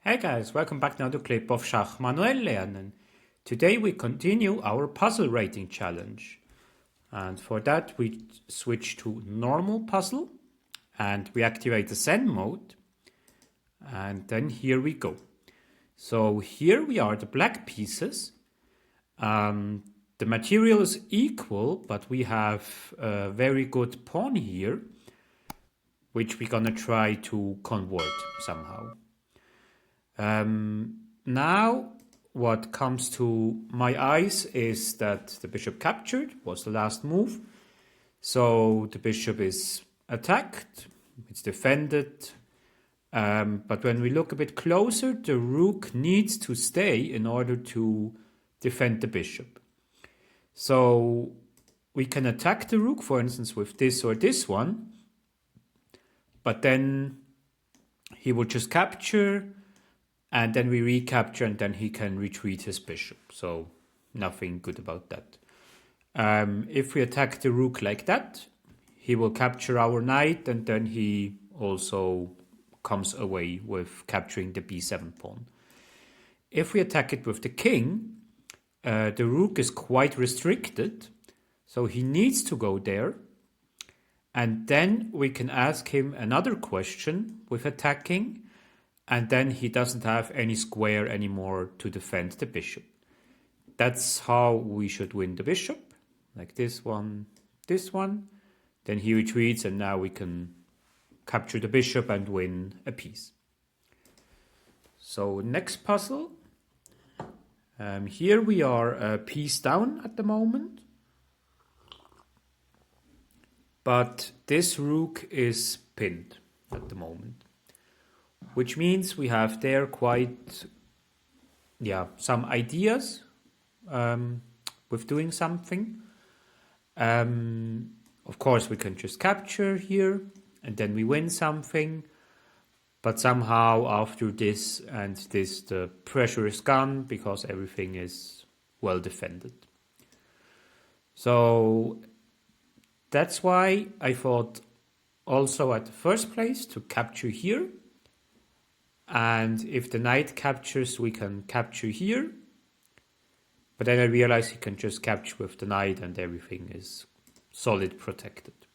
Hey guys, welcome back to another clip of Schach-manuel-lernen. Today we continue our puzzle rating challenge. And for that we switch to normal puzzle and we activate the Zen mode. And then here we go. So here we are, the black pieces. The material is equal, but we have a very good pawn here, which we're gonna try to convert somehow. Now what comes to my eyes is that the bishop captured was the last move. So the bishop is attacked, it's defended. But when we look a bit closer, the rook needs to stay in order to defend the bishop. So we can attack the rook, for instance, with this or this one. But then he will just capture, and then we recapture, and then he can retreat his bishop. So nothing good about that. If we attack the rook like that, he will capture our knight, and then he also comes away with capturing the b7 pawn. If we attack it with the king, the rook is quite restricted, so he needs to go there. And then we can ask him another question with attacking, and then he doesn't have any square anymore to defend the bishop. That's how we should win the bishop, like this one. Then he retreats, and now we can capture the bishop and win a piece. So next puzzle. Here we are a piece down at the moment. But this rook is pinned at the moment, which means we have there quite, some ideas with doing something. Of course, we can just capture here, and then we win something. But somehow after this and this, the pressure is gone because everything is well defended. So that's why I thought also at the first place to capture here. And if the knight captures, we can capture here. But then I realized he can just capture with the knight and everything is solid protected.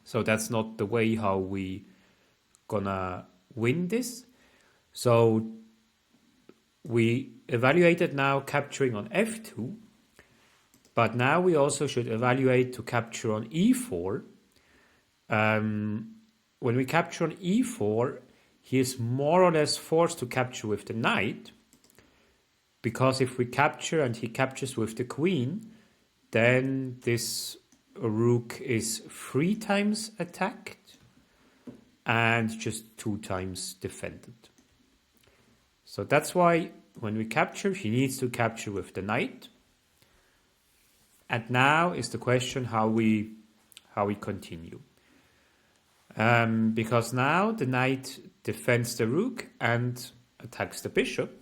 So that's not the way how we gonna win this. So we evaluated now capturing on f2. But now we also should evaluate to capture on e4. When we capture on e4, he is more or less forced to capture with the knight, because if we capture and he captures with the queen, then this rook is 3 times attacked and just 2 times defended. So that's why when we capture, he needs to capture with the knight. And now is the question how we continue. Because now the knight defends the rook and attacks the bishop.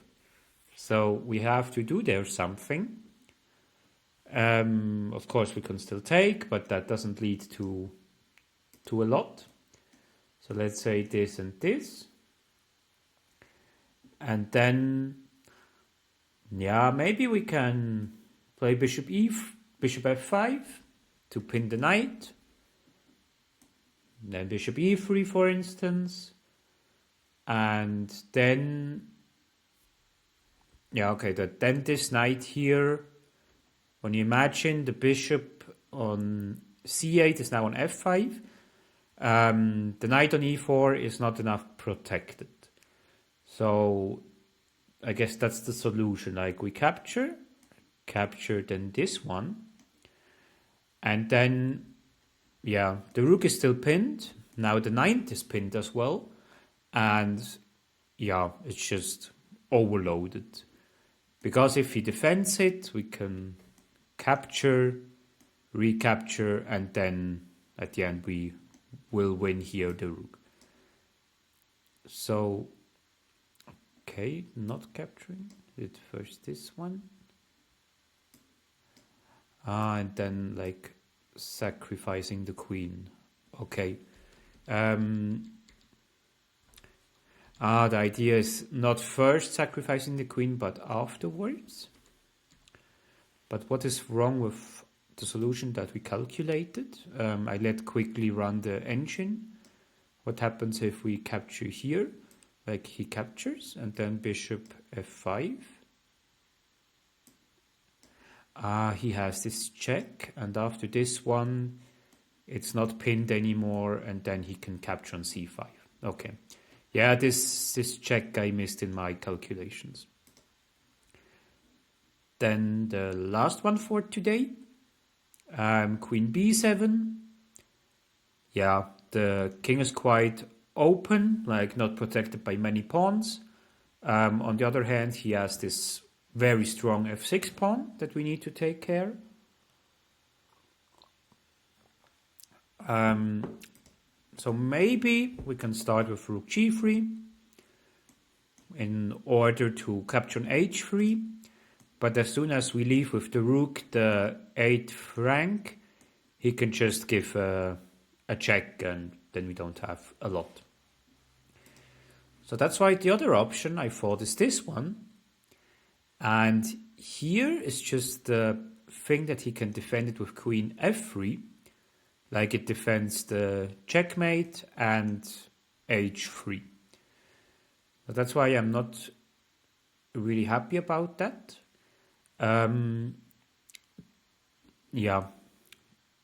So we have to do there something. Of course we can still take, but that doesn't lead to a lot. So let's say this and this. And then, maybe we can play bishop f5 to pin the knight. Then bishop e3, for instance. And then, then this knight here, when you imagine the bishop on c8 is now on f5, the knight on e4 is not enough protected. So I guess that's the solution. Like we capture then this one. And then, the rook is still pinned. Now the knight is pinned as well. And, it's just overloaded. Because if he defends it, we can capture, recapture, and then at the end we will win here the rook. So, not capturing. It first this one. And then like sacrificing the queen. Okay. The idea is not first sacrificing the queen, but afterwards. But what is wrong with the solution that we calculated? I let quickly run the engine. What happens if we capture here? Like he captures, and then bishop f5. He has this check, and after this one, it's not pinned anymore, and then he can capture on c5. Okay. Yeah, this check I missed in my calculations. Then the last one for today, queen b7. Yeah, the king is quite open, like not protected by many pawns. On the other hand, he has this very strong f6 pawn that we need to take care. So maybe we can start with rook g3 in order to capture an h3. But as soon as we leave with the rook the 8th rank, he can just give a check, and then we don't have a lot. So that's why the other option I thought is this one. And here is just the thing that he can defend it with queen f3. Like it defends the checkmate and h3. So that's why I'm not really happy about that. Yeah,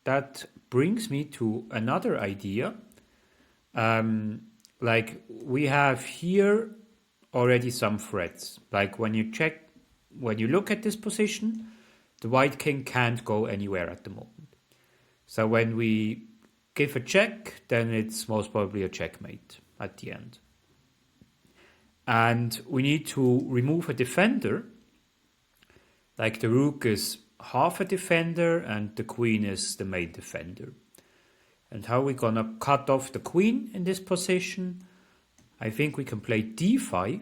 that brings me to another idea. Like we have here already some threats. Like when you look at this position, the white king can't go anywhere at the moment. So when we give a check, then it's most probably a checkmate at the end. And we need to remove a defender. Like the rook is half a defender and the queen is the main defender. And how are we gonna cut off the queen in this position? I think we can play d5.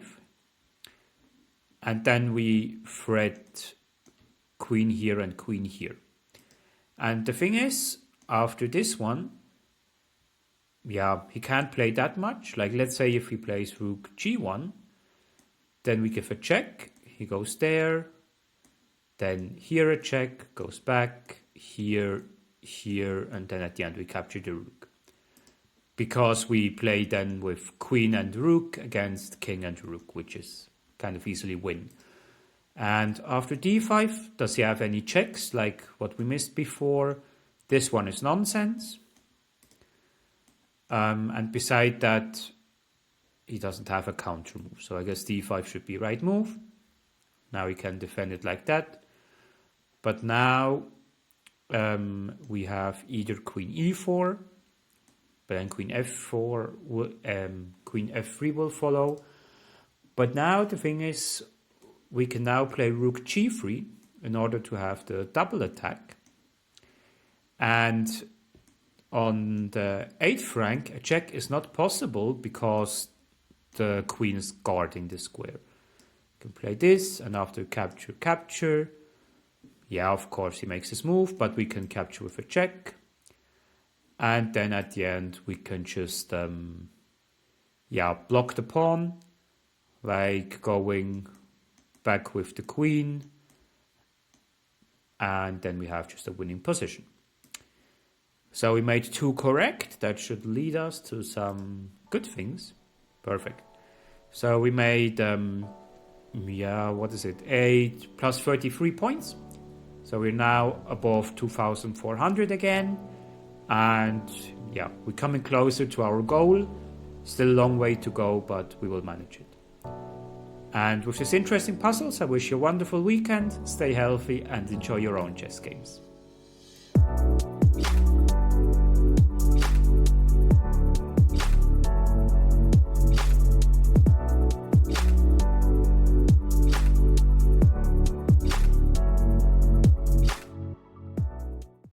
And then we threat queen here and queen here. And the thing is, after this one, yeah, he can't play that much. Like let's say if he plays rook g1, then we give a check, he goes there, then here a check, goes back, here, and then at the end we capture the rook. Because we play then with queen and rook against king and rook, which is kind of easily win. And after d5, does he have any checks like what we missed before? This one is nonsense. And beside that, he doesn't have a counter move. So I guess d5 should be right move. Now he can defend it like that. But now we have either queen e4, but then queen f4, queen f3 will follow. But now the thing is, we can now play rook g3 in order to have the double attack. And on the 8th rank, a check is not possible because the queen is guarding the square. You can play this, and after capture, yeah, of course he makes his move, but we can capture with a check. And then at the end, we can just, block the pawn, like going back with the queen, and then we have just a winning position. So we made 2 correct. That should lead us to some good things. Perfect. So we made, 8 plus 33 points. So we're now above 2,400 again. And yeah, we're coming closer to our goal. Still a long way to go, but we will manage it. And with this interesting puzzles, I wish you a wonderful weekend, stay healthy and enjoy your own chess games.